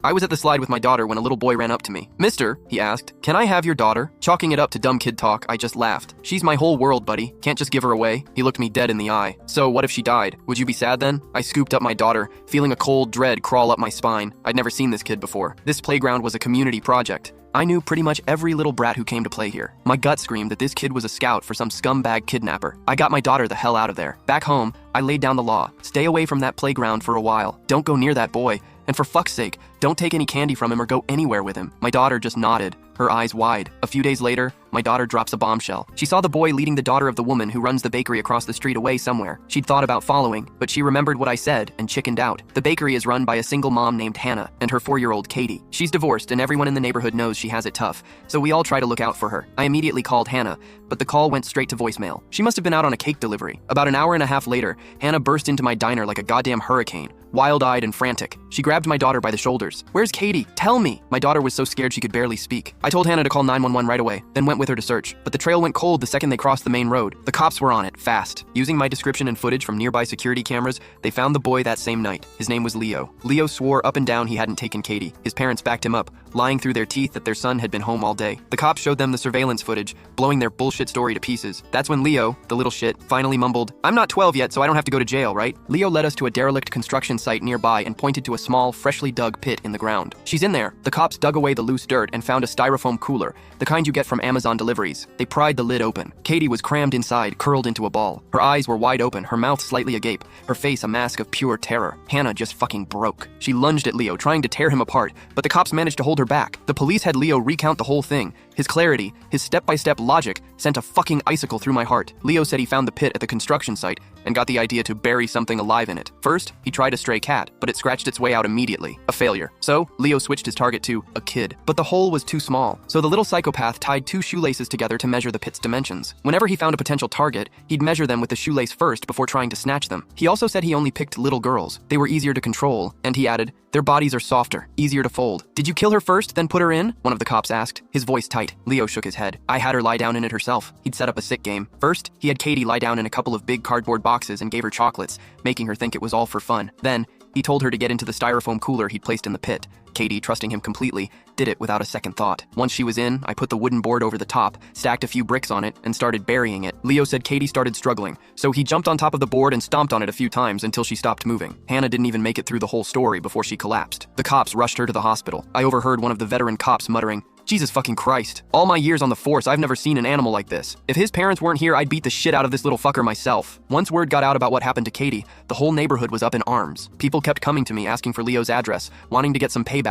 I was at the slide with my daughter when a little boy ran up to me. "Mister," he asked, "can I have your daughter?" Chalking it up to dumb kid talk, I just laughed. "She's my whole world, buddy. Can't just give her away." He looked me dead in the eye. "So what if she died? Would you be sad then?" I scooped up my daughter, feeling a cold dread crawl up my spine. I'd never seen this kid before. This playground was a community project. I knew pretty much every little brat who came to play here. My gut screamed that this kid was a scout for some scumbag kidnapper. I got my daughter the hell out of there. Back home, I laid down the law. Stay away from that playground for a while. Don't go near that boy. And for fuck's sake, don't take any candy from him or go anywhere with him. My daughter just nodded, her eyes wide. A few days later, my daughter drops a bombshell. She saw the boy leading the daughter of the woman who runs the bakery across the street away somewhere. She'd thought about following, but she remembered what I said and chickened out. The bakery is run by a single mom named Hannah and her 4-year-old Katie. She's divorced and everyone in the neighborhood knows she has it tough, so we all try to look out for her. I immediately called Hannah, but the call went straight to voicemail. She must have been out on a cake delivery. About an hour and a half later, Hannah burst into my diner like a goddamn hurricane, wild-eyed and frantic. She grabbed my daughter by the shoulders. "Where's Katie? Tell me!" My daughter was so scared she could barely speak. I told Hannah to call 911 right away, then went with her to search. But the trail went cold the second they crossed the main road. The cops were on it, fast. Using my description and footage from nearby security cameras, they found the boy that same night. His name was Leo. Leo swore up and down he hadn't taken Katie. His parents backed him up, lying through their teeth that their son had been home all day. The cops showed them the surveillance footage, blowing their bullshit story to pieces. That's when Leo, the little shit, finally mumbled, "I'm not 12 yet, so I don't have to go to jail, right?" Leo led us to a derelict construction site nearby and pointed to a small, freshly dug pit in the ground. "She's in there." The cops dug away the loose dirt and found a styrofoam cooler, the kind you get from Amazon deliveries. They pried the lid open. Katie was crammed inside, curled into a ball. Her eyes were wide open, her mouth slightly agape, her face a mask of pure terror. Hannah just fucking broke. She lunged at Leo, trying to tear him apart, but the cops managed to hold her back. The police had Leo recount the whole thing. His clarity, his step-by-step logic, sent a fucking icicle through my heart. Leo said he found the pit at the construction site and got the idea to bury something alive in it. First, he tried a stray cat, but it scratched its way out immediately. A failure. So, Leo switched his target to a kid. But the hole was too small, so the little psychopath tied 2 shoelaces together to measure the pit's dimensions. Whenever he found a potential target, he'd measure them with the shoelace first before trying to snatch them. He also said he only picked little girls. They were easier to control, and he added, "Their bodies are softer, easier to fold." "Did you kill her first, then put her in?" one of the cops asked, his voice tight. Leo shook his head. "I had her lie down in it herself." He'd set up a sick game. First, he had Katie lie down in a couple of big cardboard boxes and gave her chocolates, making her think it was all for fun. Then, he told her to get into the styrofoam cooler he'd placed in the pit. Katie, trusting him completely, did it without a second thought. Once she was in, I put the wooden board over the top, stacked a few bricks on it, and started burying it. Leo said Katie started struggling, so he jumped on top of the board and stomped on it a few times until she stopped moving. Hannah didn't even make it through the whole story before she collapsed. The cops rushed her to the hospital. I overheard one of the veteran cops muttering, "Jesus fucking Christ. All my years on the force, I've never seen an animal like this. If his parents weren't here, I'd beat the shit out of this little fucker myself." Once word got out about what happened to Katie, the whole neighborhood was up in arms. People kept coming to me asking for Leo's address, wanting to get some payback.